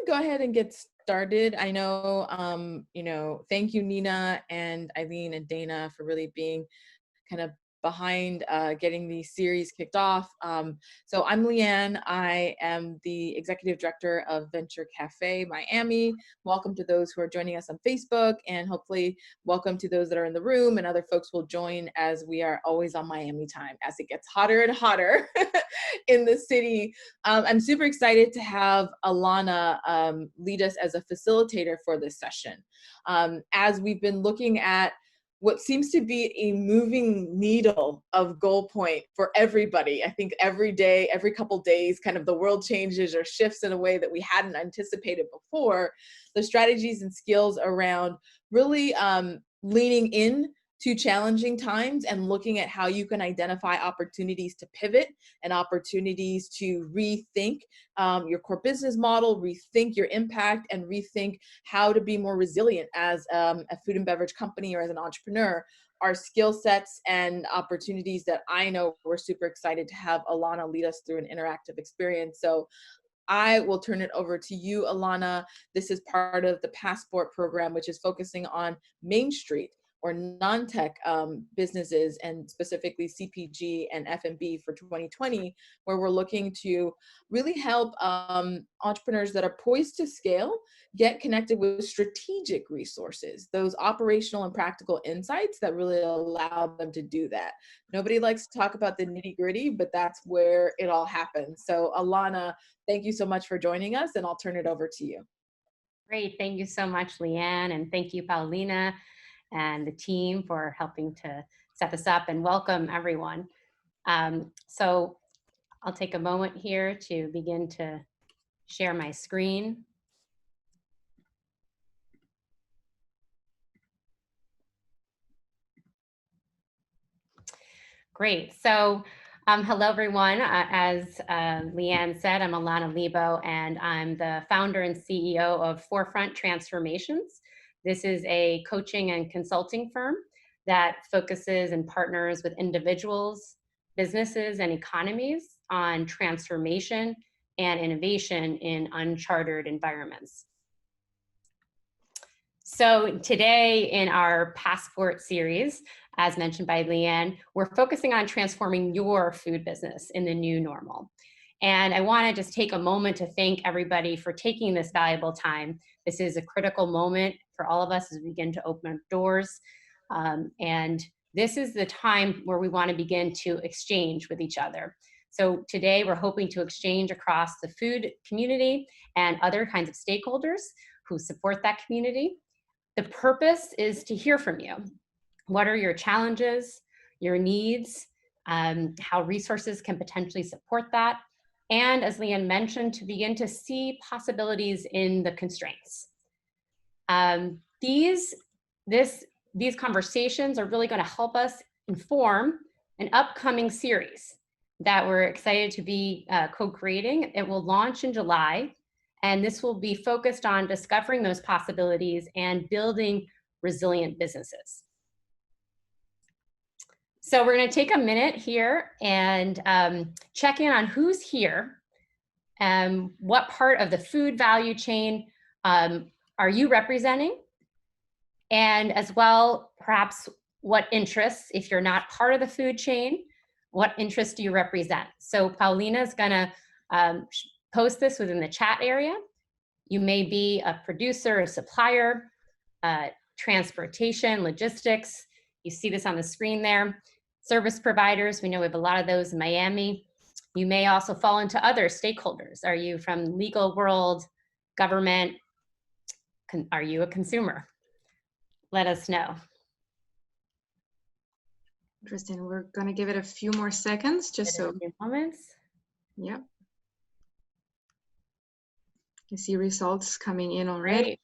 go ahead and get started. I know, thank you, Nina and Eileen and Dana for really being kind of behind getting the series kicked off. So I'm Leanne. I am the Executive Director of Venture Cafe Miami. Welcome to those who are joining us on Facebook, and hopefully welcome to those that are in the room, and other folks will join as we are always on Miami time as it gets hotter and hotter in the city. I'm super excited to have Alana lead us as a facilitator for this session. As we've been looking at what seems to be a moving needle of goal point for everybody. I think every day, every couple days, kind of the world changes or shifts in a way that we hadn't anticipated before. The strategies and skills around really leaning in to challenging times and looking at how you can identify opportunities to pivot and opportunities to rethink your core business model, rethink your impact, and rethink how to be more resilient as a food and beverage company or as an entrepreneur are skill sets and opportunities that I know we're super excited to have Alana lead us through an interactive experience. So I will turn it over to you, Alana. This is part of the Passport program, which is focusing on Main Street or non-tech businesses, and specifically CPG and F&B for 2020, where we're looking to really help entrepreneurs that are poised to scale get connected with strategic resources, those operational and practical insights that really allow them to do that. Nobody likes to talk about the nitty-gritty, but that's where it all happens. So Alana, thank you so much for joining us, and I'll turn it over to you. Great. Thank you so much, Leanne. And thank you, Paulina, and the team for helping to set this up, and welcome everyone. So I'll take a moment here to begin to share my screen. Great. So hello, everyone. As Leanne said, I'm Alana Libow, and I'm the founder and CEO of Forefront Transformations. This is a coaching and consulting firm that focuses and partners with individuals, businesses, and economies on transformation and innovation in uncharted environments. So today in our Passport series, as mentioned by Leanne, we're focusing on transforming your food business in the new normal. And I want to just take a moment to thank everybody for taking this valuable time. This is a critical moment for all of us as we begin to open our doors. And this is the time where we want to begin to exchange with each other. So today we're hoping to exchange across the food community and other kinds of stakeholders who support that community. The purpose is to hear from you. What are your challenges, your needs, how resources can potentially support that? And as Leanne mentioned, to begin to see possibilities in the constraints. These conversations are really going to help us inform an upcoming series that we're excited to be co-creating. It will launch in July, and this will be focused on discovering those possibilities and building resilient businesses. So we're going to take a minute here and check in on who's here, what part of the food value chain are you representing, and as well, perhaps what interests, if you're not part of the food chain, what interests do you represent? So Paulina is going to post this within the chat area. You may be a producer, a supplier, transportation, logistics. You see this on the screen there. Service providers, we know we have a lot of those in Miami. You may also fall into other stakeholders. Are you from legal world, government? Are you a consumer? Let us know. Interesting. We're going to give it a few more seconds just so. A few moments. Yep. I see results coming in already. Great.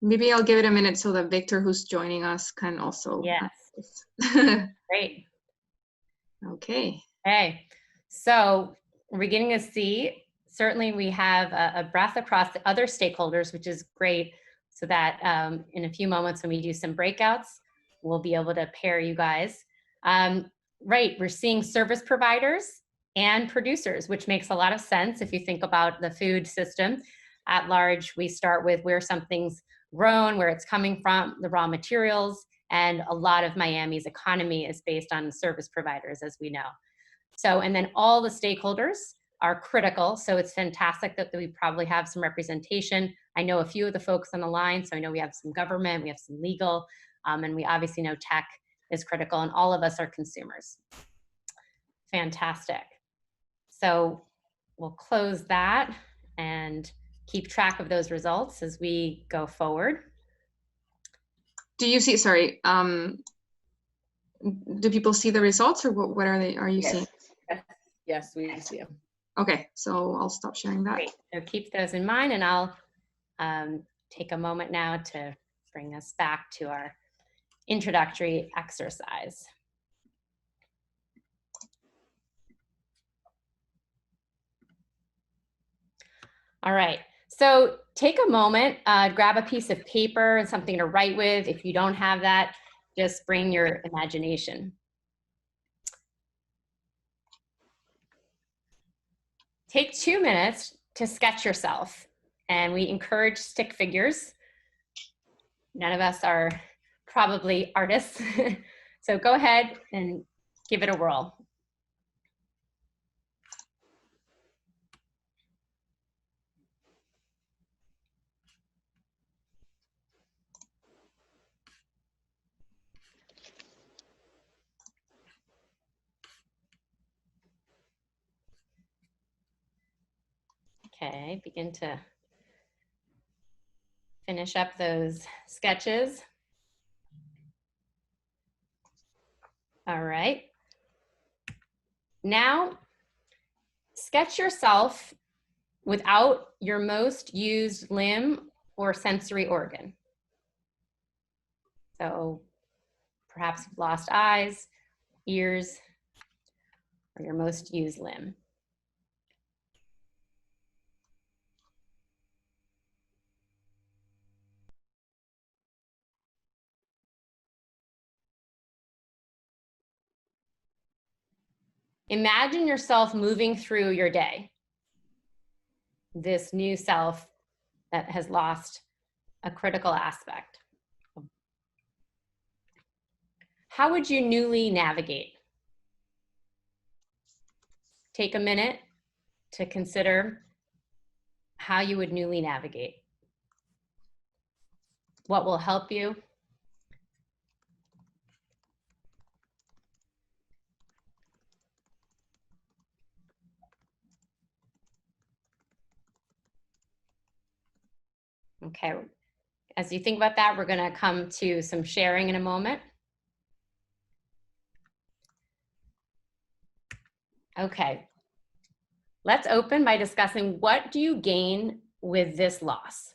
Maybe I'll give it a minute so that Victor, who's joining us, can also. Yes. Great. Okay. Okay. So we're beginning to see, certainly we have a breadth across the other stakeholders, which is great, so that in a few moments when we do some breakouts, we'll be able to pair you guys. Right, we're seeing service providers, and producers, which makes a lot of sense if you think about the food system at large. We start with where something's grown, where it's coming from, the raw materials, and a lot of Miami's economy is based on service providers, as we know. So, and then all the stakeholders are critical. So it's fantastic that we probably have some representation. I know a few of the folks on the line, so I know we have some government, we have some legal, and we obviously know tech is critical, and all of us are consumers. Fantastic. So we'll close that and keep track of those results as we go forward. Do you see, sorry, do people see the results, or what are you seeing? Yes, we see them. Okay, so I'll stop sharing that. Great. So keep those in mind, and I'll take a moment now to bring us back to our introductory exercise. All right, so take a moment, grab a piece of paper and something to write with. If you don't have that, just bring your imagination. Take 2 minutes to sketch yourself, and we encourage stick figures. None of us are probably artists, so go ahead and give it a whirl. Okay, begin to finish up those sketches. All right. Now, sketch yourself without your most used limb or sensory organ. So perhaps you've lost eyes, ears, or your most used limb. Imagine yourself moving through your day. This new self that has lost a critical aspect. How would you newly navigate? Take a minute to consider how you would newly navigate. What will help you? Okay, as you think about that, we're going to come to some sharing in a moment. Okay, let's open by discussing what do you gain with this loss?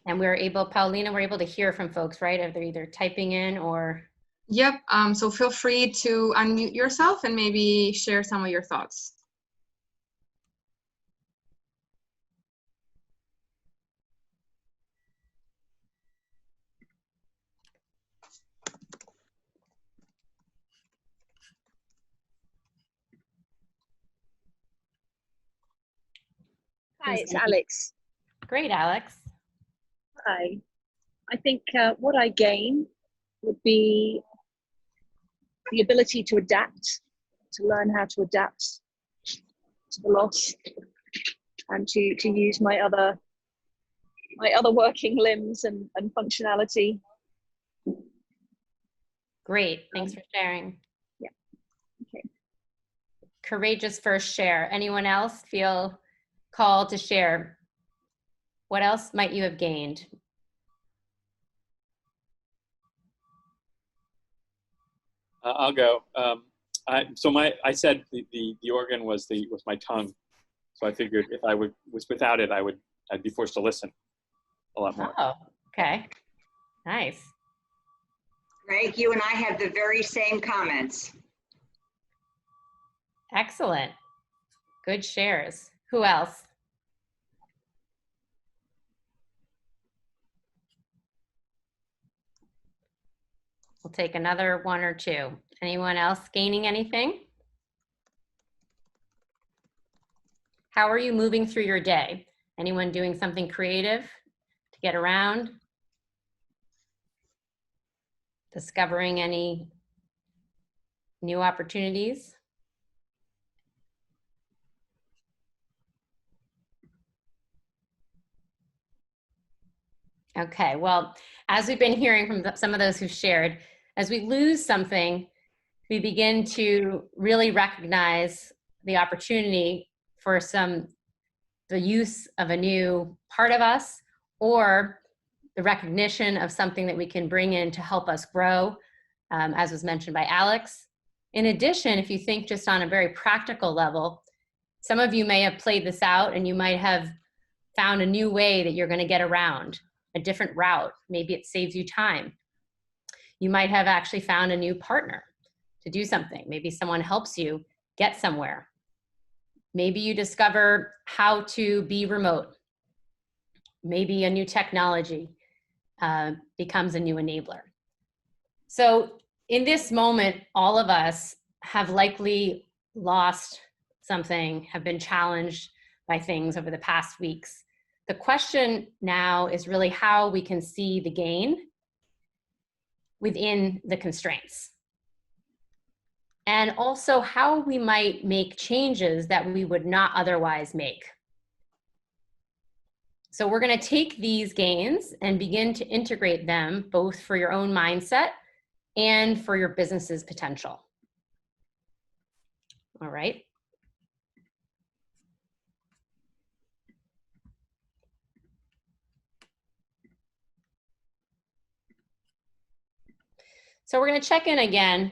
And we're able, Paulina, we're able to hear from folks, right? If they're either typing in or... Yep, so feel free to unmute yourself and maybe share some of your thoughts. Hi, it's Alex. Great, Alex. Hi. I think what I gain would be the ability to adapt, to learn how to adapt to the loss, and to use my other working limbs and functionality. Great, thanks for sharing. Yeah. Okay. Courageous first share. Anyone else feel called to share? What else might you have gained? I'll go. I said the organ was my tongue, so I figured if I was without it, I'd be forced to listen a lot more. Oh, okay, nice. Greg, you and I have the very same comments. Excellent. Good shares. Who else? We'll take another one or two. Anyone else gaining anything? How are you moving through your day? Anyone doing something creative to get around? Discovering any new opportunities? Okay, well, as we've been hearing from some of those who've shared, as we lose something, we begin to really recognize the opportunity for the use of a new part of us, or the recognition of something that we can bring in to help us grow, as was mentioned by Alex. In addition, if you think just on a very practical level, some of you may have played this out and you might have found a new way that you're going to get around, a different route. Maybe it saves you time. You might have actually found a new partner to do something. Maybe someone helps you get somewhere. Maybe you discover how to be remote. Maybe a new technology becomes a new enabler. So in this moment, all of us have likely lost something, have been challenged by things over the past weeks. The question now is really how we can see the gain within the constraints. And also how we might make changes that we would not otherwise make. So we're going to take these gains and begin to integrate them both for your own mindset and for your business's potential. All right. So we're going to check in again.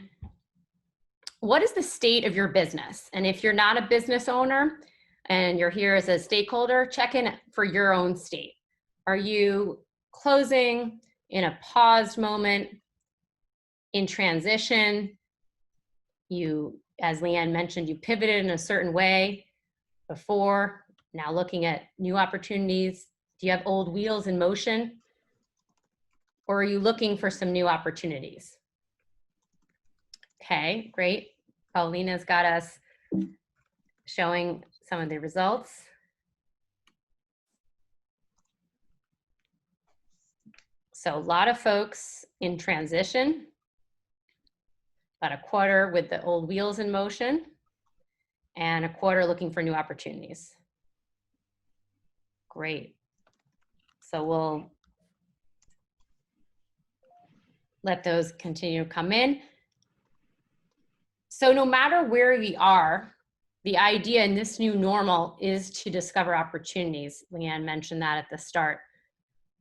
What is the state of your business? And if you're not a business owner and you're here as a stakeholder, check in for your own state. Are you closing, in a paused moment, in transition? You, as Leanne mentioned, you pivoted in a certain way before, now looking at new opportunities. Do you have old wheels in motion? Or are you looking for some new opportunities? Okay, great. Paulina's got us showing some of the results. So a lot of folks in transition, about a quarter with the old wheels in motion, and a quarter looking for new opportunities. Great. So we'll let those continue to come in. So no matter where we are, the idea in this new normal is to discover opportunities. Leanne mentioned that at the start.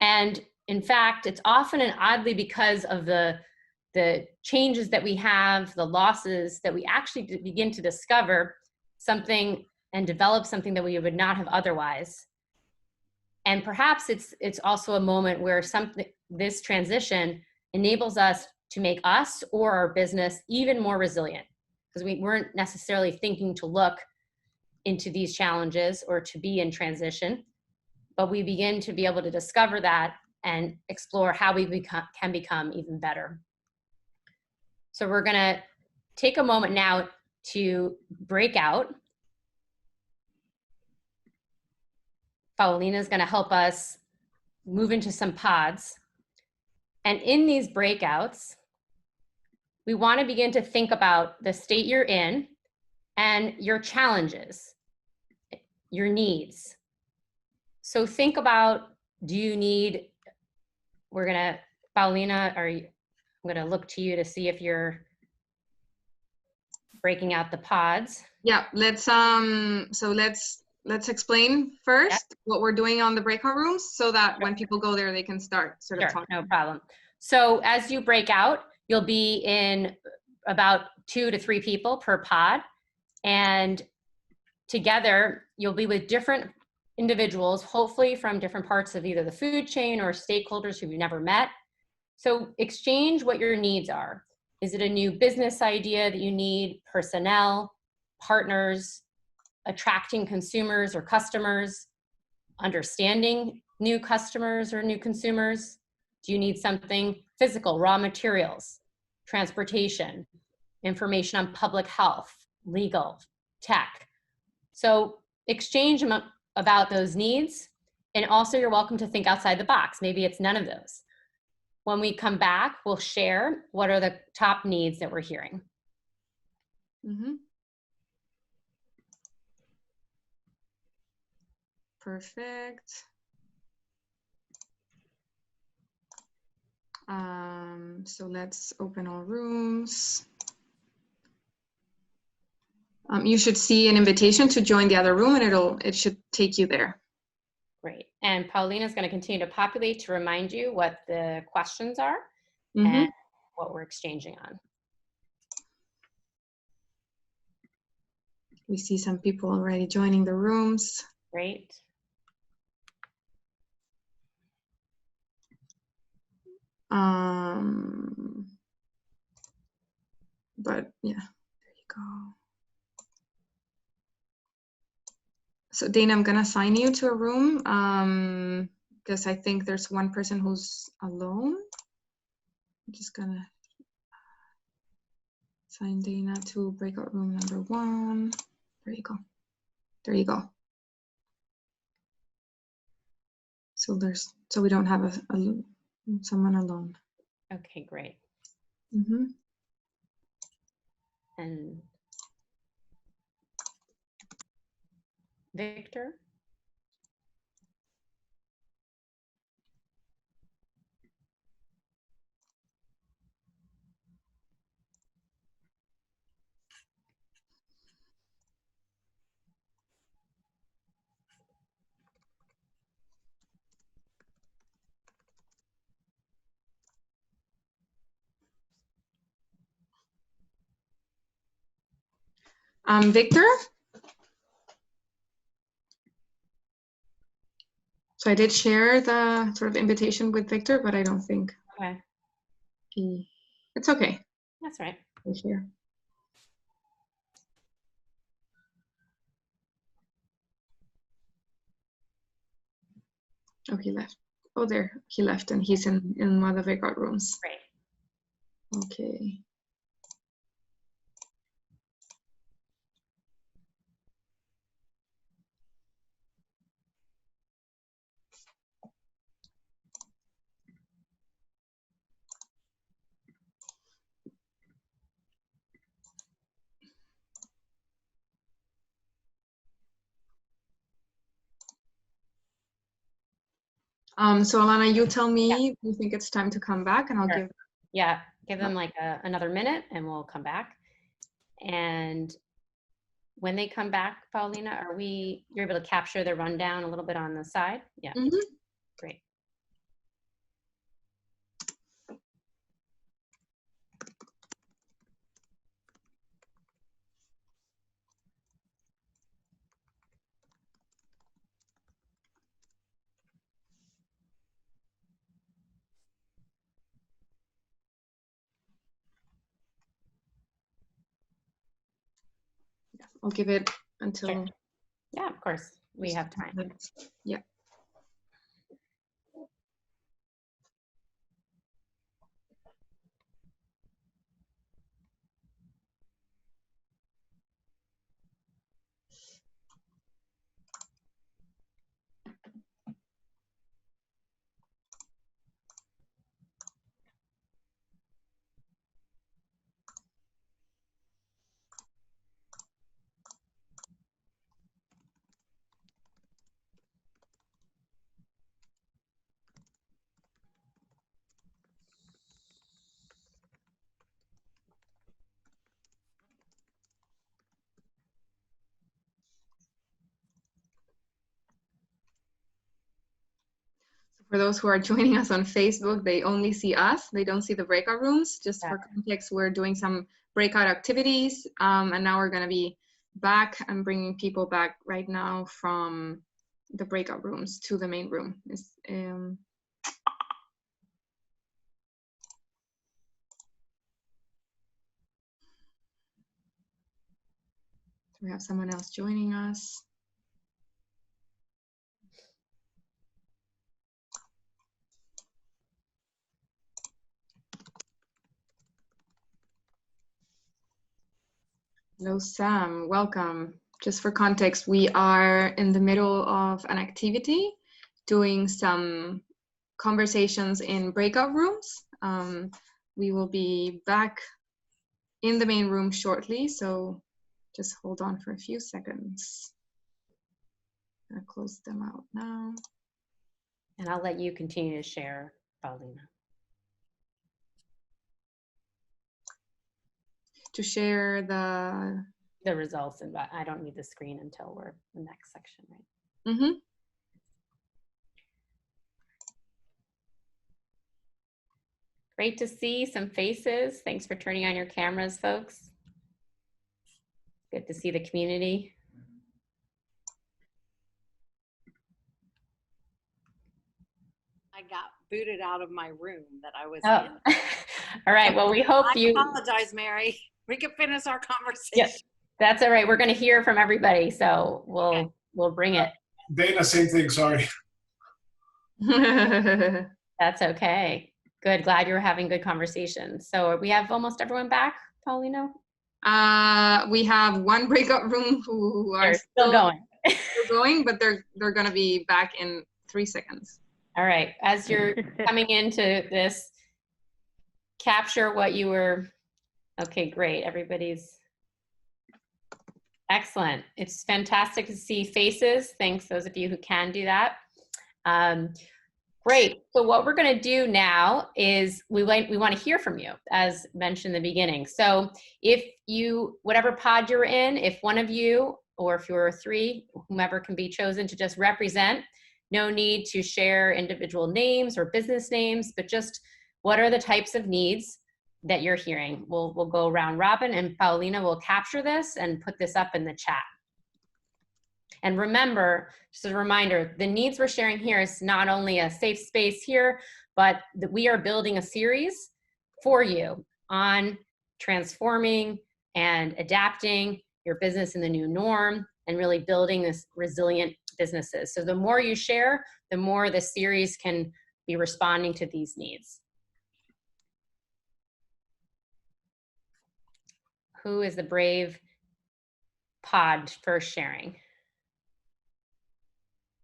And in fact, it's often and oddly because of the changes that we have, the losses, that we actually begin to discover something and develop something that we would not have otherwise. And perhaps it's also a moment where this transition enables us to make us or our business even more resilient, because we weren't necessarily thinking to look into these challenges or to be in transition, but we begin to be able to discover that and explore how we can become even better. So we're gonna take a moment now to break out. Paulina's gonna help us move into some pods. And in these breakouts, we want to begin to think about the state you're in and your challenges, your needs. So think about, do you need, Paulina, I'm gonna look to you to see if you're breaking out the pods. Yeah, let's explain first what we're doing on the breakout rooms, so that when people go there, they can start sort of talking. No problem. So as you break out, you'll be in about 2 to 3 people per pod. And together, you'll be with different individuals, hopefully from different parts of either the food chain or stakeholders who you've never met. So exchange what your needs are. Is it a new business idea that you need, personnel, partners, attracting consumers or customers, understanding new customers or new consumers? Do you need something physical, raw materials, transportation, information on public health, legal, tech? So exchange about those needs. And also you're welcome to think outside the box. Maybe it's none of those. When we come back, we'll share what are the top needs that we're hearing. Mm-hmm. Perfect. So let's open all rooms. You should see an invitation to join the other room, and it should take you there. Great. And Paulina is going to continue to populate to remind you what the questions are Mm-hmm. and what we're exchanging on. We see some people already joining the rooms. Great. But yeah, there you go. So Dana, I'm gonna assign you to a room because I think there's one person who's alone. I'm just gonna assign Dana to breakout room number 1. There you go. There you go. So we don't have someone alone. Okay, great. Mm-hmm. And Victor? Victor? So I did share the sort of invitation with Victor, but I don't think Okay. it's okay. That's right. He's here. Oh, he left. Oh, there, he left, and he's in one of the breakout rooms. Great. Okay. So Alana, you tell me you think it's time to come back, and I'll Sure. give. Yeah, give them like another minute and we'll come back. And when they come back, Paulina, you're able to capture the rundown a little bit on the side? Yeah. Mm-hmm. Great. I'll give it until. Sure. Yeah, of course. We have time. Yeah. For those who are joining us on Facebook, they only see us. They don't see the breakout rooms. Just for context, we're doing some breakout activities. And now we're going to be back. I'm bringing people back right now from the breakout rooms to the main room. Do we have someone else joining us? Hello, Sam. Welcome. Just for context, we are in the middle of an activity, doing some conversations in breakout rooms. We will be back in the main room shortly, so just hold on for a few seconds. I'm gonna close them out now. And I'll let you continue to share, Paulina. To share the results, and I don't need the screen until we're in the next section, right? Mm-hmm. Great to see some faces. Thanks for turning on your cameras, folks. Good to see the community. I got booted out of my room that I was in. All right, well, we hope I apologize, Mary. We can finish our conversation. Yes, that's all right. We're going to hear from everybody, so we'll bring it. Dana, same thing, sorry. That's okay. Good, glad you were having good conversations. So we have almost everyone back, Paulina? We have one breakout room who are still going. Still going, but they're gonna be back in 3 seconds. All right, as you're coming into this, capture what you were, okay, great, everybody's, excellent. It's fantastic to see faces. Thanks, those of you who can do that. Great, so what we're gonna do now is we want to hear from you, as mentioned in the beginning. So if you, whatever pod you're in, if one of you, or if you're three, whomever can be chosen to just represent, no need to share individual names or business names, but just what are the types of needs that you're hearing. We'll go round robin, and Paulina will capture this and put this up in the chat. And remember, just a reminder, the needs we're sharing here is not only a safe space here, but that we are building a series for you on transforming and adapting your business in the new norm and really building this resilient businesses. So the more you share, the more the series can be responding to these needs. Who is the brave pod for sharing?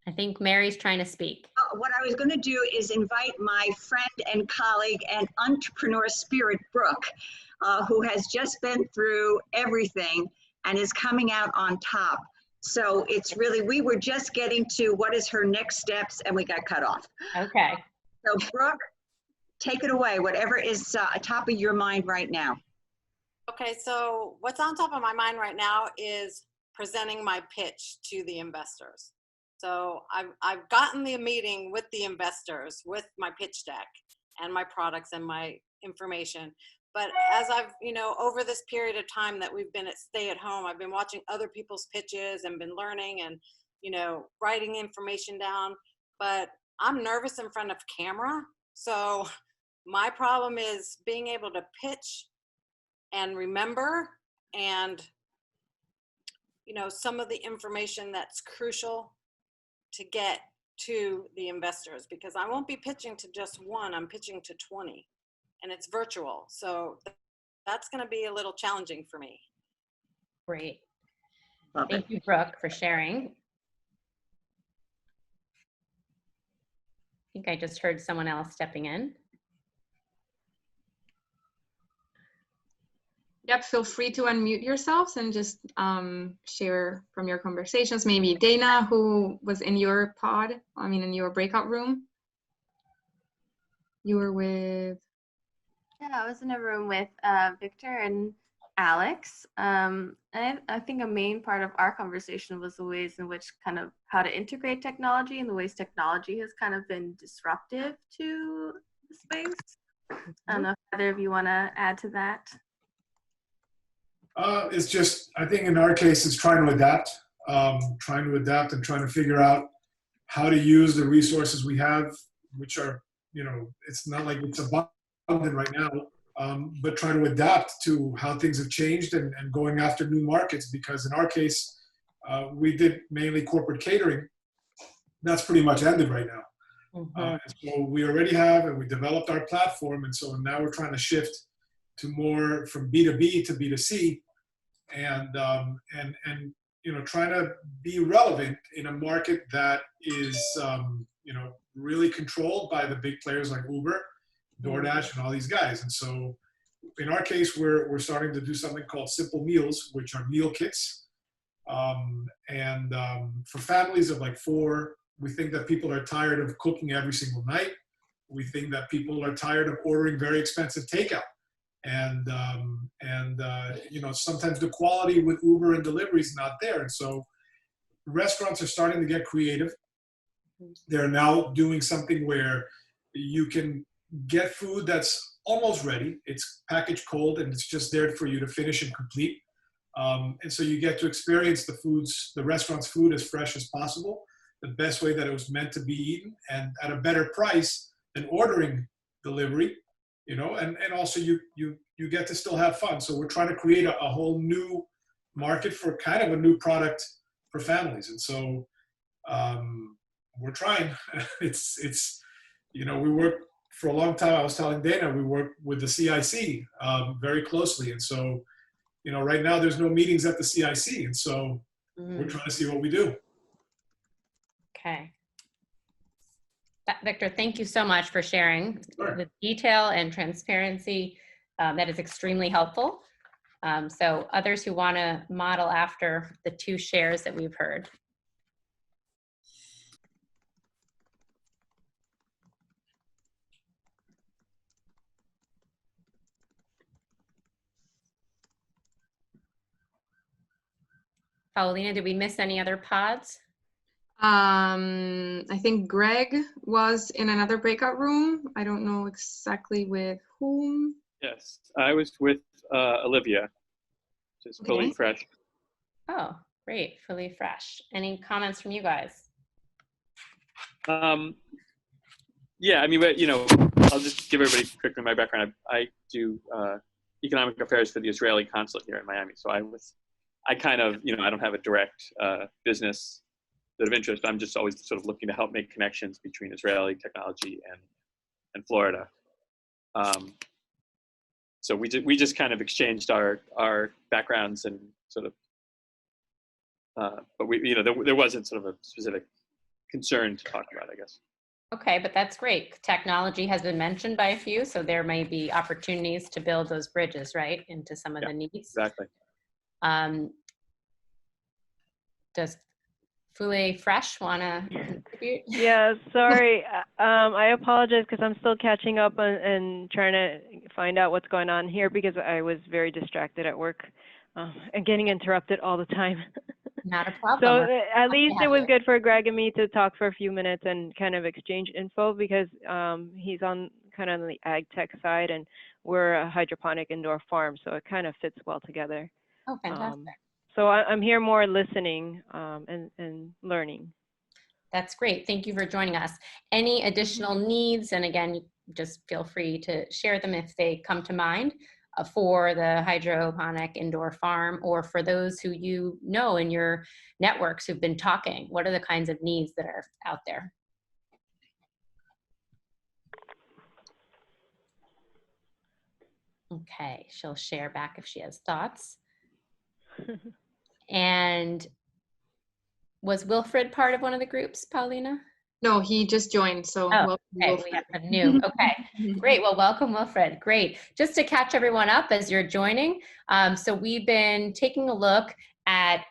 I think Mary's trying to speak. What I was going to do is invite my friend and colleague and entrepreneur spirit, Brooke, who has just been through everything and is coming out on top. So it's really, we were just getting to what is her next steps and we got cut off. Okay. So Brooke, take it away, whatever is atop of your mind right now. Okay, so what's on top of my mind right now is presenting my pitch to the investors. So I've gotten the meeting with the investors with my pitch deck and my products and my information. But as I've, over this period of time that we've been at stay at home, I've been watching other people's pitches and been learning and, writing information down. But I'm nervous in front of camera. So my problem is being able to pitch and remember and, some of the information that's crucial to get to the investors, because I won't be pitching to just one, I'm pitching to 20 and it's virtual. So that's going to be a little challenging for me. Great. Thank you, Brooke, for sharing. I think I just heard someone else stepping in. Yep, feel free to unmute yourselves and just share from your conversations. Maybe Dana, who was in your pod, in your breakout room. You were with? Yeah, I was in a room with Victor and Alex. And I think a main part of our conversation was the ways in which kind of how to integrate technology and the ways technology has kind of been disruptive to the space. I don't know if either of you want to add to that. It's just, I think in our case, it's trying to adapt and trying to figure out how to use the resources we have, which are, it's not like it's abundant right now. but trying to adapt to how things have changed and going after new markets. Because in our case, we did mainly corporate catering. That's pretty much ended right now. So we already have, and we developed our platform, and so now we're trying to shift to more from B2B to B2C, and trying to be relevant in a market that is really controlled by the big players like Uber, DoorDash, and all these guys. And so in our case, we're starting to do something called simple meals, which are meal kits, for families of like 4. We think that people are tired of cooking every single night. We think that people are tired of ordering very expensive takeout. And sometimes the quality with Uber and delivery is not there. And so restaurants are starting to get creative. They're now doing something where you can get food that's almost ready. It's packaged cold and it's just there for you to finish and complete. And so you get to experience the restaurant's food as fresh as possible, the best way that it was meant to be eaten, and at a better price than ordering delivery, and also you get to still have fun. So we're trying to create a whole new market for kind of a new product for families. And so we're trying. It's we work for a long time. I was telling Dana, we work with the CIC very closely. And so, right now there's no meetings at the CIC. And so we're trying to see what we do. Okay. Victor, thank you so much for sharing the detail and transparency. That is extremely helpful. So others who want to model after the 2 shares that we've heard. Paulina, did we miss any other pods? I think Greg was in another breakout room. I don't know exactly with whom. Yes, I was with Olivia, just fully fresh. Oh, great, fully fresh. Any comments from you guys? Yeah, I mean, I'll just give everybody quickly my background. I do economic affairs for the Israeli consulate here in Miami. So I kind of, I don't have a direct business of interest. I'm just always sort of looking to help make connections between Israeli technology and Florida. So we just kind of exchanged our backgrounds and sort of, but there wasn't sort of a specific concern to talk about, I guess. Okay, but that's great. Technology has been mentioned by a few, so there may be opportunities to build those bridges, right, into some of the needs. Exactly. Does Fule Fresh want to contribute? Yeah, sorry. I apologize because I'm still catching up and trying to find out what's going on here because I was very distracted at work and getting interrupted all the time. Not a problem. So at least it was good for Greg and me to talk for a few minutes and kind of exchange info because he's on kind of the ag tech side and we're a hydroponic indoor farm, so it kind of fits well together. Oh, fantastic. So I'm here more listening and learning. That's great. Thank you for joining us. Any additional needs? And again, just feel free to share them if they come to mind for the hydroponic indoor farm or for those who you know in your networks who've been talking. What are the kinds of needs that are out there? Okay, she'll share back if she has thoughts. And was Wilfred part of one of the groups, Paulina? No, he just joined. So okay, we have some new. Okay, great. Well, welcome, Wilfred. Great. Just to catch everyone up as you're joining. So we've been taking a look at,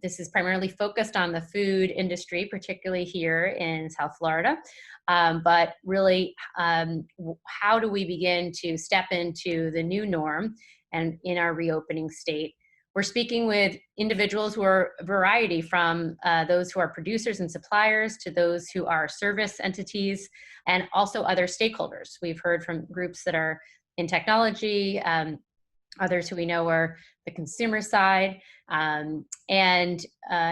this is primarily focused on the food industry, particularly here in South Florida. But really, how do we begin to step into the new norm and in our reopening state? We're speaking with individuals who are a variety from those who are producers and suppliers to those who are service entities and also other stakeholders. We've heard from groups that are in technology, others who we know are the consumer side, and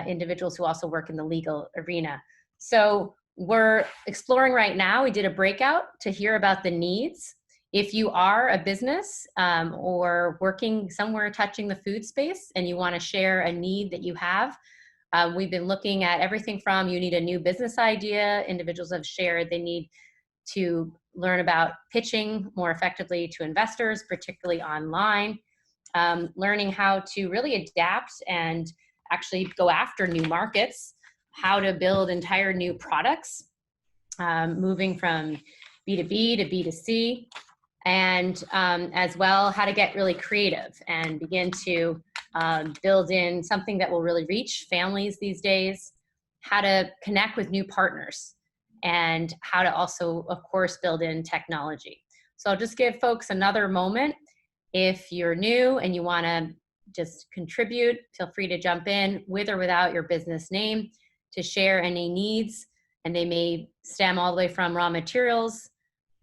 individuals who also work in the legal arena. So we're exploring right now, we did a breakout to hear about the needs If you are a business or working somewhere touching the food space and you want to share a need that you have, we've been looking at everything from you need a new business idea. Individuals have shared they need to learn about pitching more effectively to investors, particularly online, learning how to really adapt and actually go after new markets, how to build entire new products, moving from B2B to B2C, and as well, how to get really creative and begin to build in something that will really reach families these days, how to connect with new partners, and how to also, of course, build in technology. So I'll just give folks another moment. If you're new and you want to just contribute, feel free to jump in with or without your business name to share any needs, and they may stem all the way from raw materials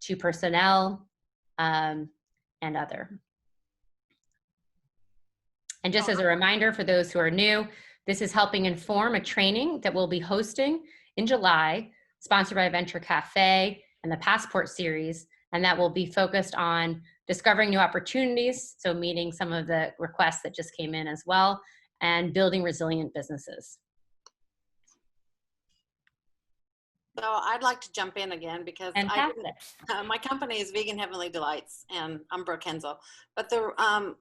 to personnel and other. And just as a reminder for those who are new, this is helping inform a training that we'll be hosting in July, sponsored by Venture Cafe and the Passport Series, and that will be focused on discovering new opportunities, so meeting some of the requests that just came in as well, and building resilient businesses. So I'd like to jump in again because my company is Vegan Heavenly Delights, and I'm Brooke Hensel. But the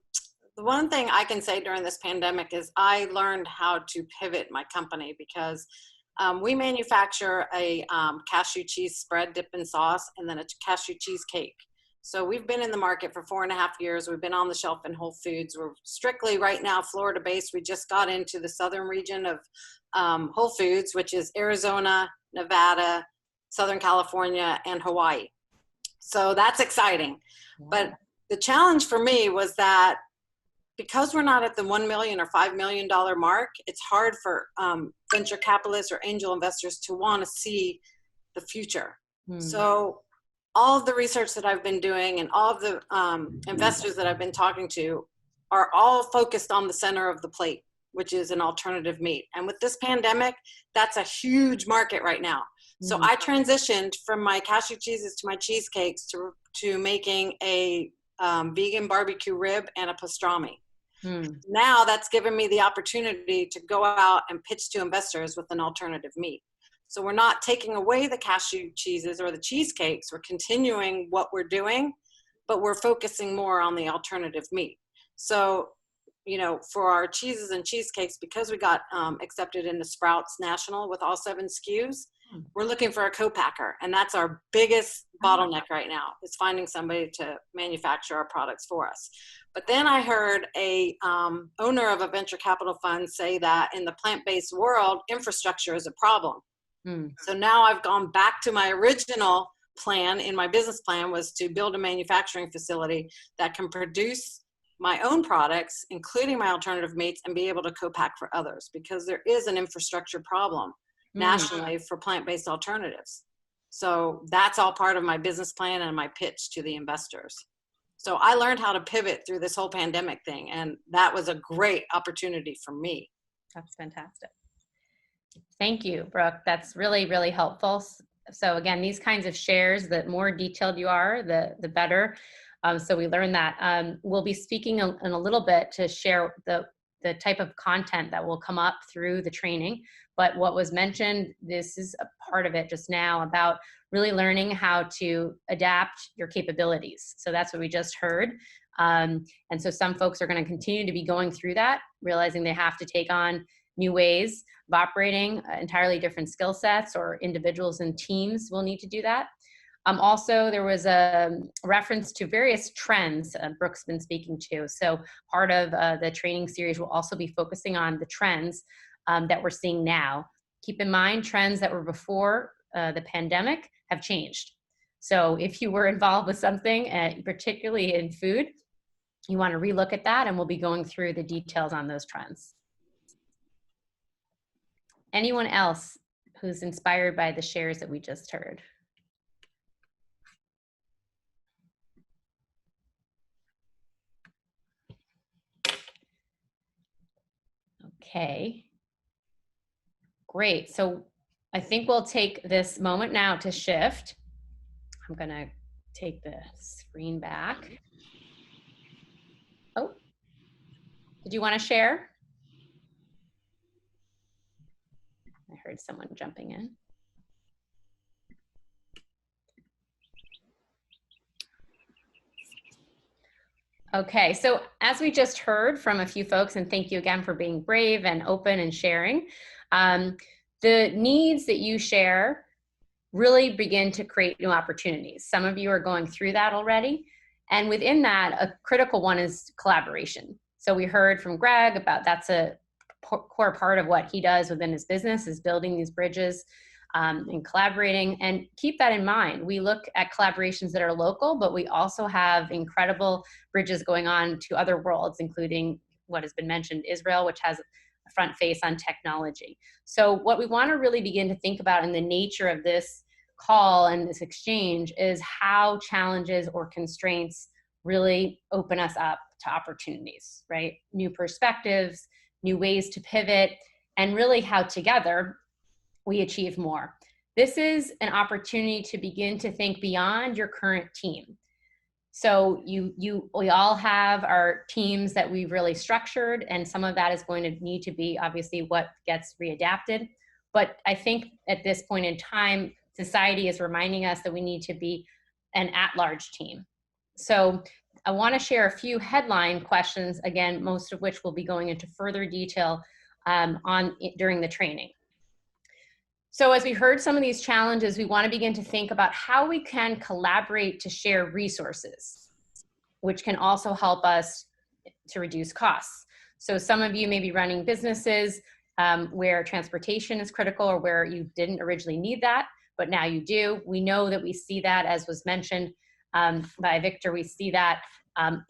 one thing I can say during this pandemic is I learned how to pivot my company, because we manufacture a cashew cheese spread, dip in sauce, and then a cashew cheesecake. So we've been in the market for 4.5 years. We've been on the shelf in Whole Foods. We're strictly right now Florida based. We just got into the southern region of Whole Foods, which is Arizona, Nevada, Southern California, and Hawaii. So that's exciting. Wow. But the challenge for me was that because we're not at the $1 million or $5 million mark, it's hard for venture capitalists or angel investors to want to see the future. So all of the research that I've been doing and all of the investors that I've been talking to are all focused on the center of the plate, which is an alternative meat. And with this pandemic, that's a huge market right now. So I transitioned from my cashew cheeses to my cheesecakes to making a vegan barbecue rib and a pastrami. Now that's given me the opportunity to go out and pitch to investors with an alternative meat. So we're not taking away the cashew cheeses or the cheesecakes. We're continuing what we're doing, but we're focusing more on the alternative meat. So, you know, for our cheeses and cheesecakes, because we got accepted into Sprouts National with all 7 SKUs, we're looking for a co-packer. And that's our biggest bottleneck right now, is finding somebody to manufacture our products for us. But then I heard a owner of a venture capital fund say that in the plant-based world, infrastructure is a problem. So now I've gone back to my original plan. In my business plan was to build a manufacturing facility that can produce my own products, including my alternative meats, and be able to co-pack for others, because there is an infrastructure problem nationally for plant-based alternatives. So that's all part of my business plan and my pitch to the investors. So I learned how to pivot through this whole pandemic thing, and that was a great opportunity for me. That's fantastic. Thank you, Brooke. That's really, really helpful. So again, these kinds of shares, the more detailed you are, the better. So we learned that. We'll be speaking in a little bit to share the type of content that will come up through the training. But what was mentioned, this is a part of it just now, about really learning how to adapt your capabilities. So that's what we just heard. And so some folks are going to continue to be going through that, realizing they have to take on new ways of operating, entirely different skill sets, or individuals and teams will need to do that. Also, there was a reference to various trends Brooke's been speaking to. So part of the training series will also be focusing on the trends that we're seeing now. Keep in mind, trends that were before the pandemic have changed. So if you were involved with something, particularly in food, you want to relook at that, and we'll be going through the details on those trends. Anyone else who's inspired by the shares that we just heard? Okay, great. So I think we'll take this moment now to shift. I'm going to take the screen back. Oh, did you want to share? I heard someone jumping in. Okay, so as we just heard from a few folks, and thank you again for being brave and open and sharing, the needs that you share really begin to create new opportunities. Some of you are going through that already. And within that, a critical one is collaboration. So we heard from Greg about that's a core part of what he does within his business, is building these bridges and collaborating. And keep that in mind. We look at collaborations that are local, but we also have incredible bridges going on to other worlds, including what has been mentioned, Israel, which has a front face on technology. So what we want to really begin to think about in the nature of this call and this exchange is how challenges or constraints really open us up to opportunities, right? New perspectives, new ways to pivot, and really how together we achieve more. This is an opportunity to begin to think beyond your current team. So we all have our teams that we've really structured, and some of that is going to need to be obviously what gets readapted. But I think at this point in time, society is reminding us that we need to be an at-large team. So I want to share a few headline questions, again, most of which will be going into further detail during the training. So as we heard some of these challenges, we want to begin to think about how we can collaborate to share resources, which can also help us to reduce costs. So some of you may be running businesses where transportation is critical, or where you didn't originally need that, but now you do. We know that we see that, as was mentioned by Victor, we see that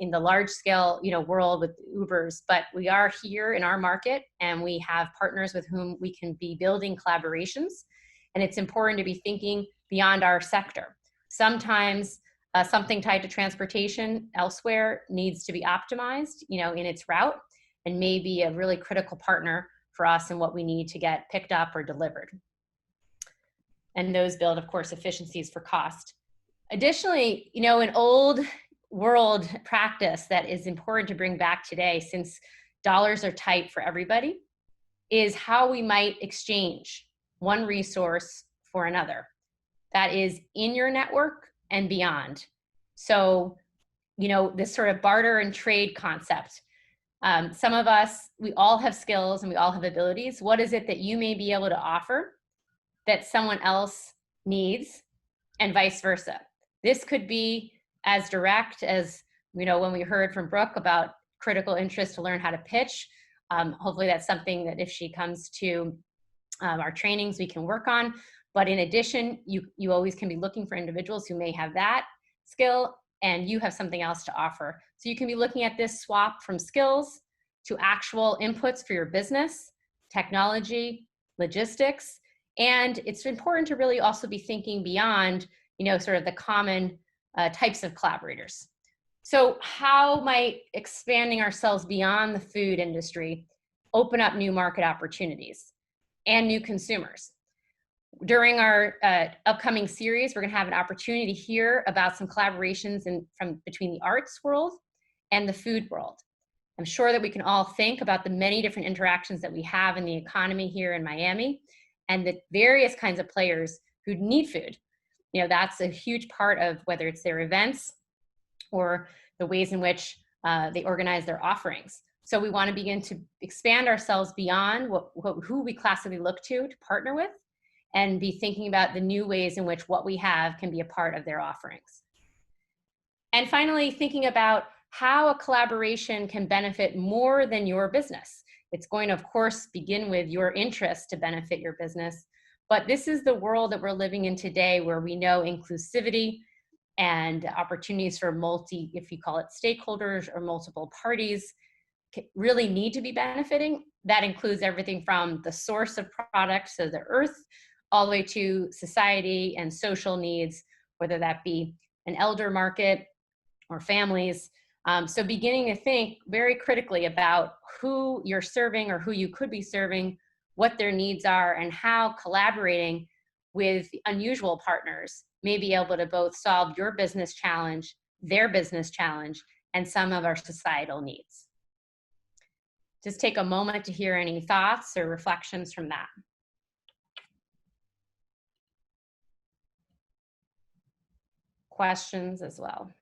in the large scale world with Ubers, but we are here in our market and we have partners with whom we can be building collaborations. And it's important to be thinking beyond our sector. Sometimes something tied to transportation elsewhere needs to be optimized in its route, and may be a really critical partner for us in what we need to get picked up or delivered. And those build, of course, efficiencies for cost. Additionally, an old world practice that is important to bring back today, since dollars are tight for everybody, is how we might exchange one resource for another that is in your network and beyond. So, this sort of barter and trade concept. Some of us, we all have skills and we all have abilities. What is it that you may be able to offer that someone else needs, and vice versa? This could be as direct as, when we heard from Brooke about critical interest to learn how to pitch. Hopefully that's something that if she comes to our trainings, we can work on. But in addition, you always can be looking for individuals who may have that skill and you have something else to offer. So you can be looking at this swap from skills to actual inputs for your business, technology, logistics. And it's important to really also be thinking beyond, sort of the common types of collaborators. So how might expanding ourselves beyond the food industry open up new market opportunities and new consumers? During our upcoming series, we're going to have an opportunity to hear about some collaborations between the arts world and the food world. I'm sure that we can all think about the many different interactions that we have in the economy here in Miami, and the various kinds of players who need food. That's a huge part of whether it's their events or the ways in which they organize their offerings. So we want to begin to expand ourselves beyond who we classically look to partner with, and be thinking about the new ways in which what we have can be a part of their offerings. And finally, thinking about how a collaboration can benefit more than your business. It's going to, of course, begin with your interest to benefit your business. But this is the world that we're living in today, where we know inclusivity and opportunities for if you call it stakeholders or multiple parties, really need to be benefiting. That includes everything from the source of products, so the earth, all the way to society and social needs, whether that be an elder market or families. So beginning to think very critically about who you're serving or who you could be serving, what their needs are, and how collaborating with unusual partners may be able to both solve your business challenge, their business challenge, and some of our societal needs. Just take a moment to hear any thoughts or reflections from that. Questions as well.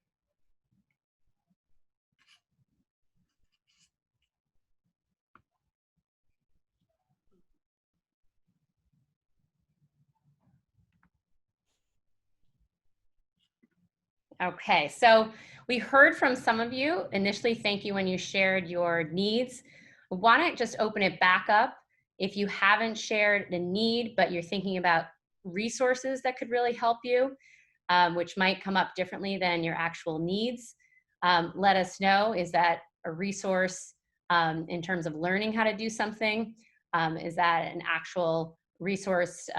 Okay, so we heard from some of you. Initially, thank you when you shared your needs. Why don't just open it back up? If you haven't shared the need, but you're thinking about resources that could really help you, which might come up differently than your actual needs, let us know. Is that a resource in terms of learning how to do something? Is that an actual resource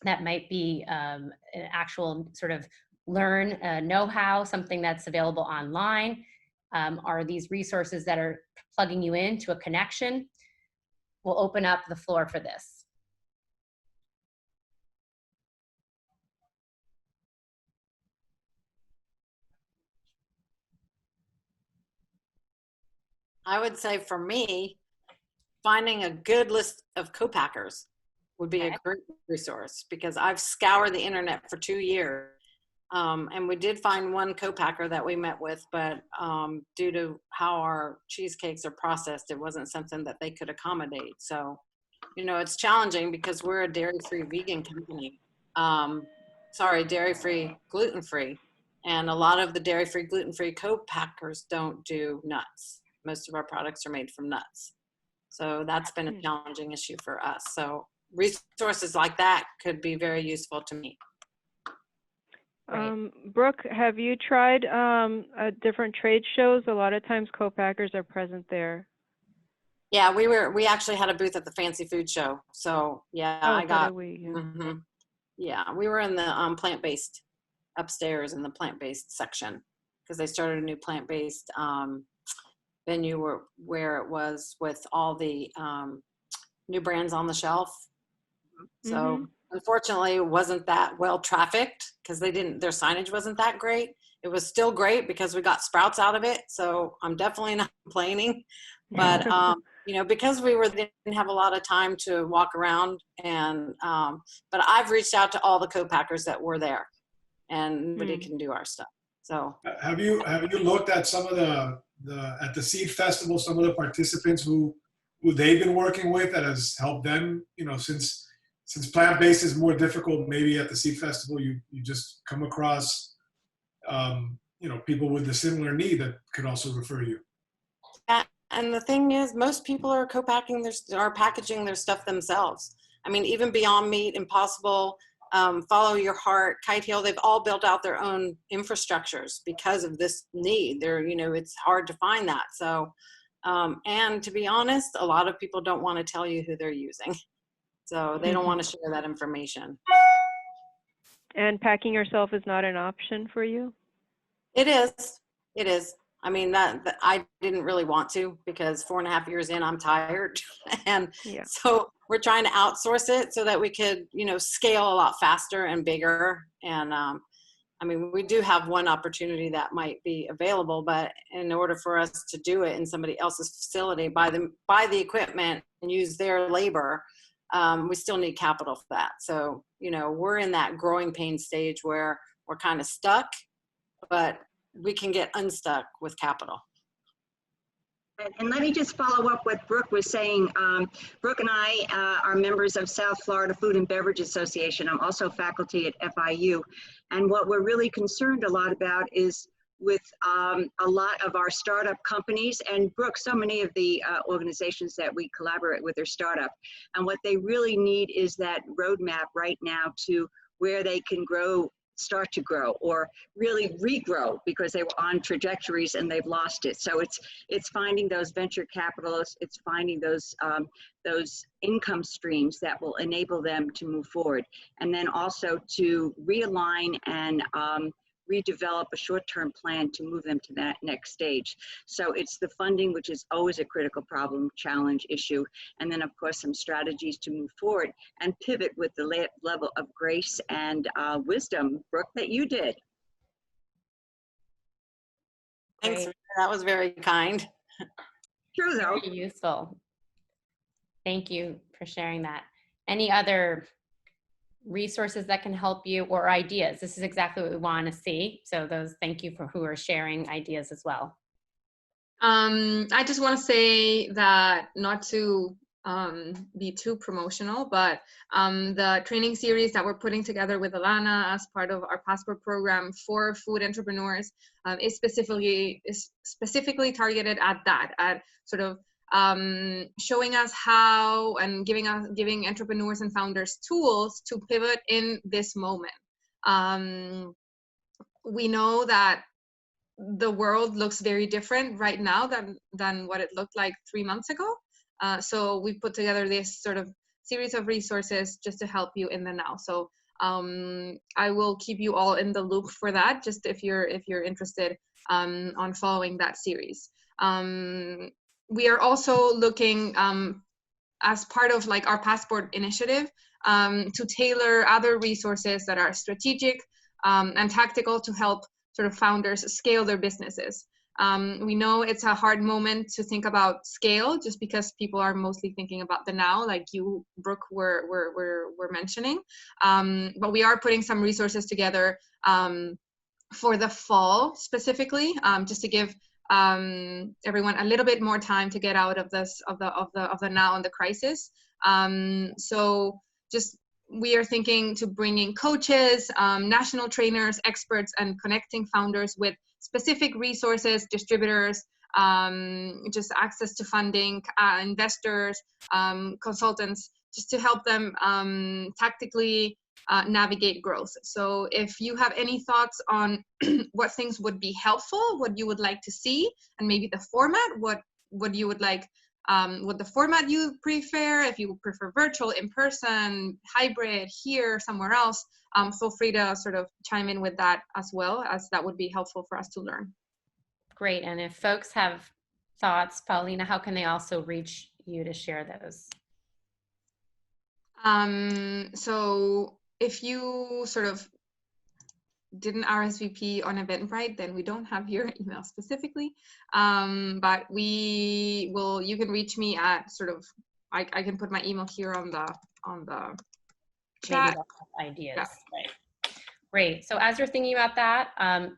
that might be an actual sort of learn know-how, something that's available online? Are these resources that are plugging you into a connection? We'll open up the floor for this. I would say for me, finding a good list of co-packers would be a great resource, because I've scoured the internet for 2 years. And we did find one co-packer that we met with, but due to how our cheesecakes are processed, it wasn't something that they could accommodate. So, you know, it's challenging because we're a dairy-free vegan company. Sorry, dairy-free, gluten-free. And a lot of the dairy-free, gluten-free co-packers don't do nuts. Most of our products are made from nuts. So that's been a challenging issue for us. So resources like that could be very useful to me. Brooke, have you tried different trade shows? A lot of times co-packers are present there. Yeah, we actually had a booth at the Fancy Food Show. So yeah, oh, I got, yeah. Yeah, we were in the plant-based upstairs in the plant-based section, because they started a new plant-based venue where it was with all the new brands on the shelf. So unfortunately, it wasn't that well trafficked because their signage wasn't that great. It was still great because we got sprouts out of it. So I'm definitely not complaining. But you know, because didn't have a lot of time to walk around, and but I've reached out to all the co-packers that were there, and nobody can do our stuff. So have you looked at some of at the Seed Festival, some of the participants who they've been working with that has helped them, you know, since plant-based is more difficult, maybe at the Seed Festival you just come across you know, people with a similar need that could also refer you. And the thing is, most people are packaging their stuff themselves. I mean, even Beyond Meat, Impossible, Follow Your Heart, Kite Hill, they've all built out their own infrastructures because of this need. You know, it's hard to find that. So, and to be honest, a lot of people don't want to tell you who they're using. So they don't want to share that information. And packing yourself is not an option for you? It is. It is. I mean, that I didn't really want to, because 4.5 years in, I'm tired. And so we're trying to outsource it so that we could, you know, scale a lot faster and bigger. And I mean, we do have one opportunity that might be available, but in order for us to do it in somebody else's facility, buy the equipment and use their labor, we still need capital for that. So, you know, we're in that growing pain stage where we're kind of stuck, but we can get unstuck with capital. And let me just follow up what Brooke was saying. Brooke and I are members of South Florida Food and Beverage Association. I'm also faculty at FIU. And what we're really concerned a lot about is with a lot of our startup companies, and Brooke, so many of the organizations that we collaborate with are startup. And what they really need is that roadmap right now to where they can start to grow, or really regrow, because they were on trajectories and they've lost it. So it's finding those venture capitalists, it's finding those income streams that will enable them to move forward, and then also to realign and redevelop a short-term plan to move them to that next stage. So it's the funding, which is always a critical problem, challenge, issue, and then of course some strategies to move forward and pivot with the level of grace and wisdom, Brooke, that you did. Thanks. Great. That was very kind. True though. Very useful. Thank you for sharing that. Any other resources that can help you or ideas? This is exactly what we want to see. So those, thank you for who are sharing ideas as well. I just want to say that, not to be too promotional, but the training series that we're putting together with Alana as part of our passport program for food entrepreneurs is specifically targeted at that, at sort of showing us how, and giving entrepreneurs and founders tools to pivot in this moment. We know that the world looks very different right now than what it looked like 3 months ago. So we put together this sort of series of resources just to help you in the now. So I will keep you all in the loop for that, just if you're interested on following that series. We are also looking as part of like our passport initiative to tailor other resources that are strategic and tactical to help sort of founders scale their businesses. We know it's a hard moment to think about scale, just because people are mostly thinking about the now, like you, Brooke, were mentioning. But we are putting some resources together for the fall specifically, just to give everyone a little bit more time to get out of the now and the crisis. So just, we are thinking to bring in coaches, national trainers, experts, and connecting founders with specific resources, distributors, just access to funding, investors, consultants, just to help them tactically navigate growth. So if you have any thoughts on what things would be helpful, what you would like to see, and maybe the format, what you would like, what the format you prefer, if you prefer virtual, in-person, hybrid, here, somewhere else, feel free to sort of chime in with that as well, as that would be helpful for us to learn. Great. And if folks have thoughts, Paulina, how can they also reach you to share those? So if you sort of didn't RSVP on Eventbrite, then we don't have your email specifically, but you can reach me at sort of, I can put my email here on the chat. Maybe ideas, Yeah. Right. Great. So as you're thinking about that,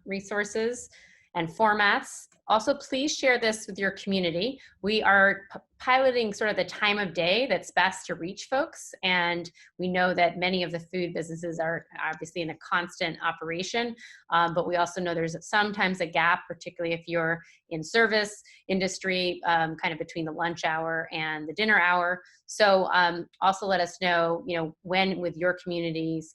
resources and formats, also please share this with your community. We are piloting sort of the time of day that's best to reach folks. And we know that many of the food businesses are obviously in a constant operation, but we also know there's sometimes a gap, particularly if you're in service industry, kind of between the lunch hour and the dinner hour. So also let us know, when with your communities,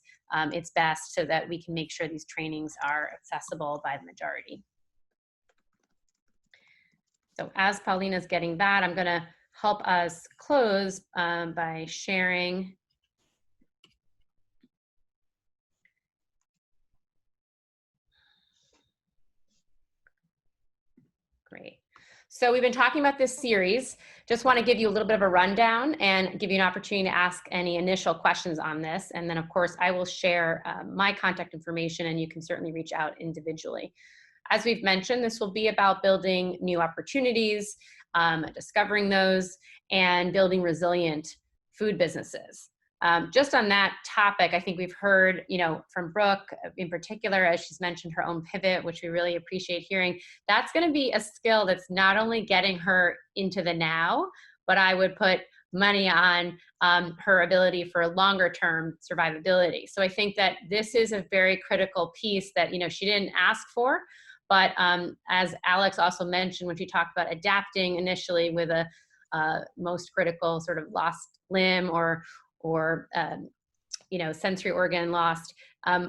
it's best, so that we can make sure these trainings are accessible by the majority. So as Paulina's getting that, I'm going to help us close by sharing. Great. So we've been talking about this series. Just want to give you a little bit of a rundown and give you an opportunity to ask any initial questions on this. And then, of course, I will share my contact information, and you can certainly reach out individually. As we've mentioned, this will be about building new opportunities, discovering those, and building resilient food businesses. Just on that topic, I think we've heard, from Brooke in particular, as she's mentioned her own pivot, which we really appreciate hearing. That's going to be a skill that's not only getting her into the now, but I would put money on her ability for longer term survivability. So I think that this is a very critical piece that, she didn't ask for. But as Alex also mentioned, when she talked about adapting initially with a most critical sort of lost limb or sensory organ lost,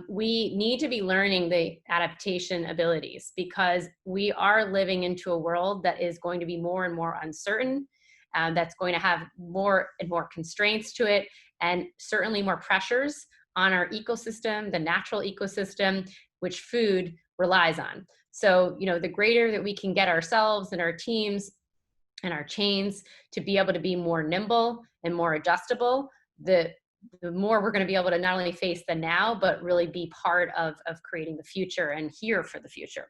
we need to be learning the adaptation abilities, because we are living into a world that is going to be more and more uncertain, that's going to have more and more constraints to it, and certainly more pressures on our ecosystem, the natural ecosystem, which food relies on. So, the greater that we can get ourselves and our teams and our chains to be able to be more nimble and more adjustable, the more we're going to be able to not only face the now, but really be part of creating the future and here for the future.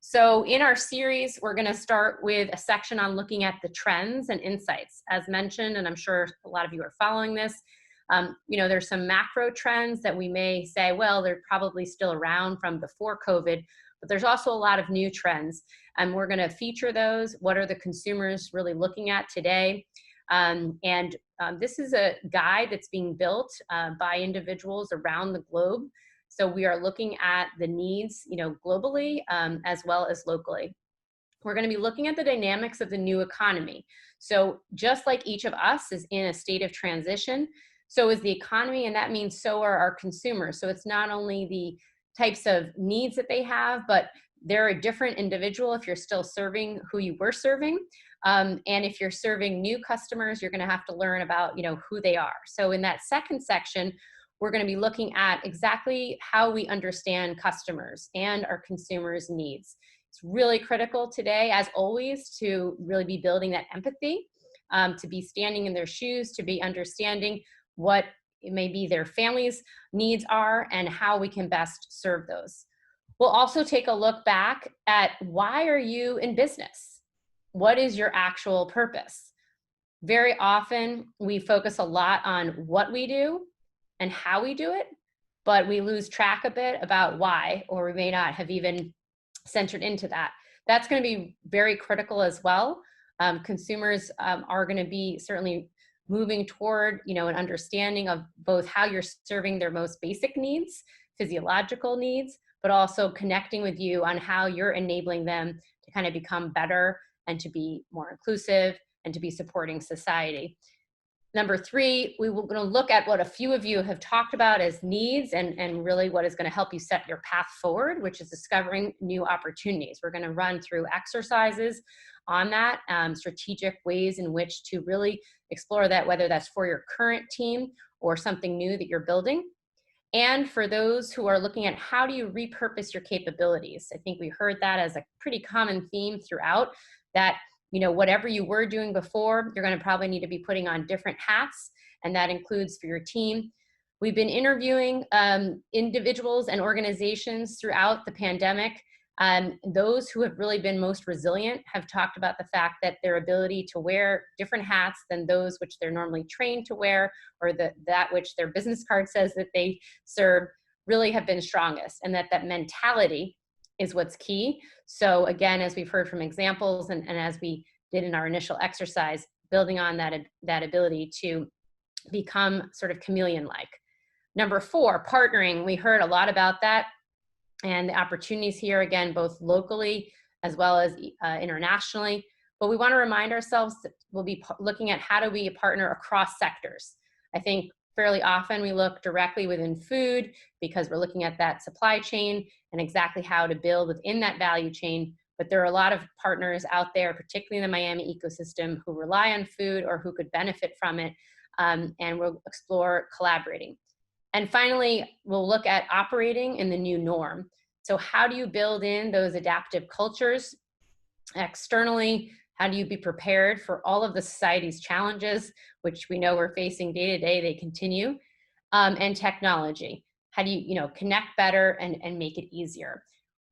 So in our series, we're going to start with a section on looking at the trends and insights. As mentioned, and I'm sure a lot of you are following this, there's some macro trends that we may say, well, they're probably still around from before COVID, but there's also a lot of new trends. And we're going to feature those. What are the consumers really looking at today? This is a guide that's being built by individuals around the globe. So we are looking at the needs, globally as well as locally. We're going to be looking at the dynamics of the new economy. So just like each of us is in a state of transition, so is the economy, and that means so are our consumers. So it's not only the types of needs that they have, but they're a different individual if you're still serving who you were serving. And if you're serving new customers, you're going to have to learn about, who they are. So in that second section, we're going to be looking at exactly how we understand customers and our consumers' needs. It's really critical today, as always, to really be building that empathy, to be standing in their shoes, to be understanding what it may be their family's needs are and how we can best serve those. We'll also take a look back at why are you in business? What is your actual purpose? Very often we focus a lot on what we do and how we do it, but we lose track a bit about why, or we may not have even centered into that. That's going to be very critical as well. Consumers are going to be certainly moving toward, an understanding of both how you're serving their most basic needs, physiological needs, but also connecting with you on how you're enabling them to kind of become better and to be more inclusive and to be supporting society. Number 3, we will going to look at what a few of you have talked about as needs and really what is going to help you set your path forward, which is discovering new opportunities. We're going to run through exercises on that, strategic ways in which to really explore that, whether that's for your current team or something new that you're building. And for those who are looking at how do you repurpose your capabilities, I think we heard that as a pretty common theme throughout, that whatever you were doing before, you're going to probably need to be putting on different hats, and that includes for your team. We've been interviewing individuals and organizations throughout the pandemic. Those who have really been most resilient have talked about the fact that their ability to wear different hats than those which they're normally trained to wear, or that which their business card says that they serve, really have been strongest, and that mentality is what's key. So again, as we've heard from examples and as we did in our initial exercise, building on that ability to become sort of chameleon-like. Number 4, partnering. We heard a lot about that and the opportunities here, again, both locally as well as internationally. But we want to remind ourselves that we'll be looking at how do we partner across sectors. I think fairly often we look directly within food because we're looking at that supply chain and exactly how to build within that value chain. But there are a lot of partners out there, particularly in the Miami ecosystem, who rely on food or who could benefit from it. And we'll explore collaborating. And finally, we'll look at operating in the new norm. So how do you build in those adaptive cultures externally? How do you be prepared for all of the society's challenges, which we know we're facing day to day, they continue, and technology? How do you, connect better and make it easier?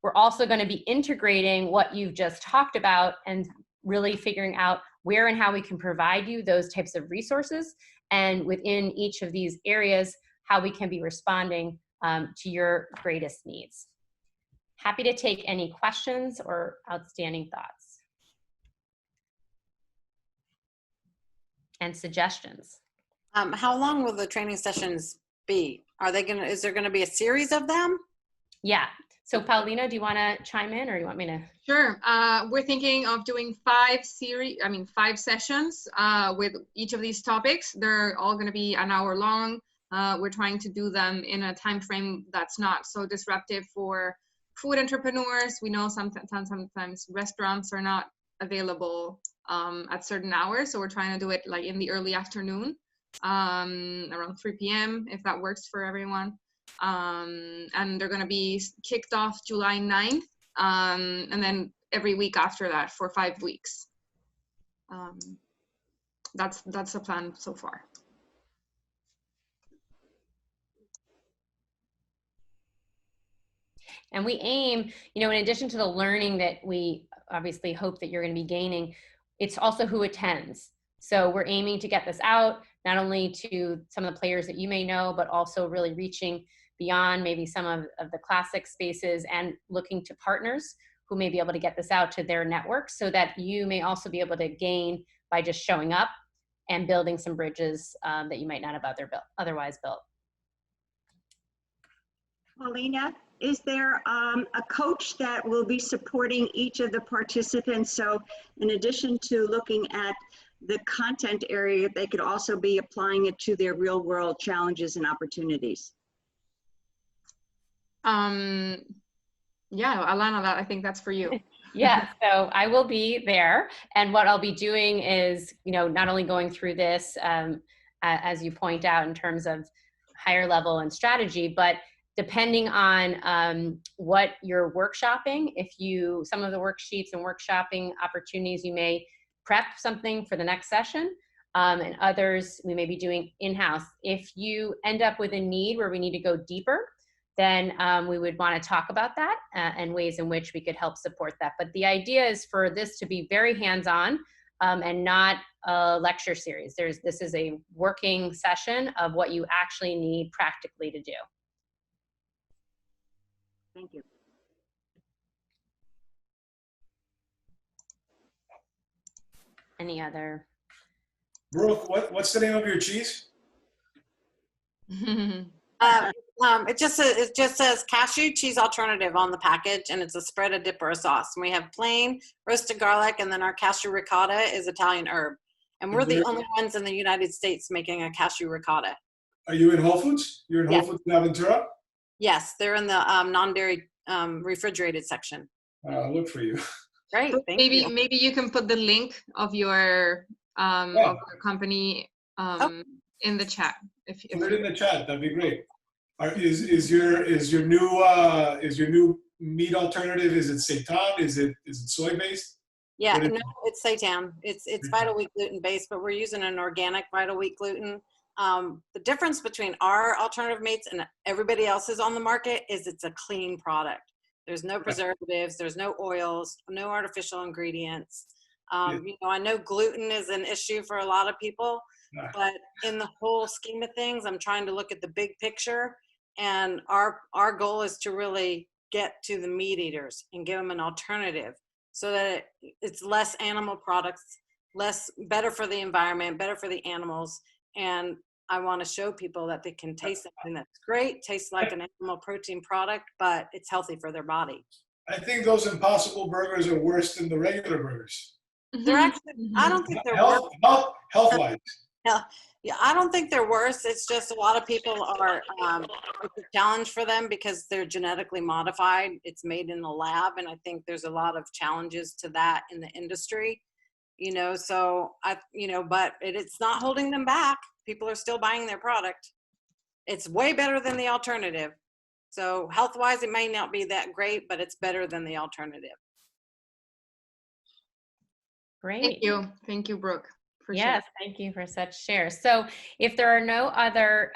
We're also going to be integrating what you've just talked about and really figuring out where and how we can provide you those types of resources, and within each of these areas, how we can be responding to your greatest needs. Happy to take any questions or outstanding thoughts and suggestions. How long will the training sessions be? Is there gonna be a series of them? Yeah. So Paulina, do you want to chime in, or do you want me to? Sure. We're thinking of doing 5 sessions with each of these topics. They're all going to be an hour long. We're trying to do them in a time frame that's not so disruptive for food entrepreneurs. We know sometimes restaurants are not available at certain hours, so we're trying to do it like in the early afternoon, around 3 p.m. if that works for everyone. and they're going to be kicked off July 9th, and then every week after that for 5 weeks. That's the plan so far. And we aim, in addition to the learning that we obviously hope that you're going to be gaining, it's also who attends. So we're aiming to get this out, not only to some of the players that you may know, but also really reaching beyond maybe some of the classic spaces and looking to partners who may be able to get this out to their networks, so that you may also be able to gain by just showing up and building some bridges that you might not have otherwise built. Paulina, is there a coach that will be supporting each of the participants? So in addition to looking at the content area, they could also be applying it to their real world challenges and opportunities. Yeah, Alana, I think that's for you. Yeah, so I will be there, and what I'll be doing is, not only going through this, as you point out, in terms of higher level and strategy, but depending on what you're workshopping, some of the worksheets and workshopping opportunities, you may prep something for the next session, and others we may be doing in-house. If you end up with a need where we need to go deeper, then we would want to talk about that and ways in which we could help support that. But the idea is for this to be very hands-on and not a lecture series. This is a working session of what you actually need practically to do. Thank you. Any other? Brooke, what's the name of your cheese? It just says cashew cheese alternative on the package, and it's a spread, a dip, or a sauce. And we have plain roasted garlic, and then our cashew ricotta is Italian herb. And we're the only ones in the United States making a cashew ricotta. Are you in Whole Foods? You're in Whole Yes. Foods in Aventura? Yes, they're in the non-dairy refrigerated section. Look for you. Great, thank you. Maybe you can put the link of your of your company in the chat. Put it in the chat. That'd be great. Is your new meat alternative? Is it seitan? Is it soy based? Yeah, no, it's seitan. It's Vital Wheat gluten based, but we're using an organic Vital Wheat gluten. The difference between our alternative meats and everybody else's on the market is it's a clean product. There's no preservatives, there's no oils, no artificial ingredients. I know gluten is an issue for a lot of people, but in the whole scheme of things, I'm trying to look at the big picture, and our goal is to really get to the meat eaters and give them an alternative so that it's less animal products, better for the environment, better for the animals. And I want to show people that they can taste something that's great, tastes like an animal protein product, but it's healthy for their body. I think those Impossible burgers are worse than the regular burgers. They're actually, I don't think they're worse. Health-wise. Yeah, I don't think they're worse. It's just a lot of people are, it's a challenge for them because they're genetically modified. It's made in the lab. And I think there's a lot of challenges to that in the industry, so but it's not holding them back. People are still buying their product. It's way better than the alternative. So health-wise, it may not be that great, but it's better than the alternative. Great. Thank you, Brooke. Yes, thank you for such shares. So if there are no other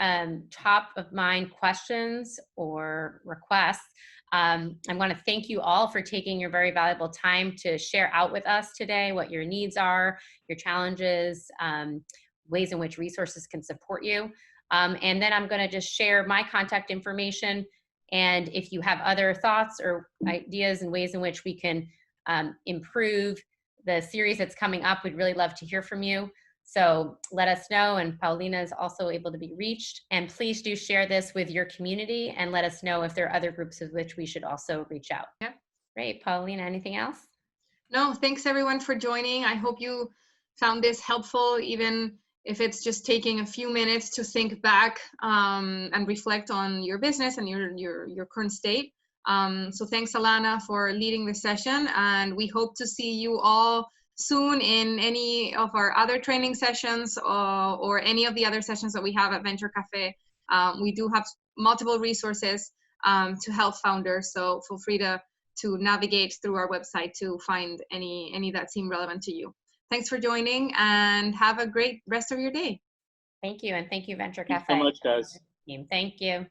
top of mind questions or requests, I want to thank you all for taking your very valuable time to share out with us today what your needs are, your challenges, ways in which resources can support you. And then I'm going to just share my contact information. And if you have other thoughts or ideas and ways in which we can improve the series that's coming up, we'd really love to hear from you. So let us know, and Paulina is also able to be reached. And please do share this with your community and let us know if there are other groups of which we should also reach out. Yeah. Great. Paulina, anything else? No, thanks everyone for joining. I hope you found this helpful, even if it's just taking a few minutes to think back and reflect on your business and your current state. So thanks, Alana, for leading the session, and we hope to see you all soon in any of our other training sessions or any of the other sessions that we have at Venture Cafe. We do have multiple resources to help founders. So feel free to navigate through our website to find any that seem relevant to you. Thanks for joining, and have a great rest of your day. Thank you, and thank you, Venture Cafe. Thanks so much, guys. Thank you.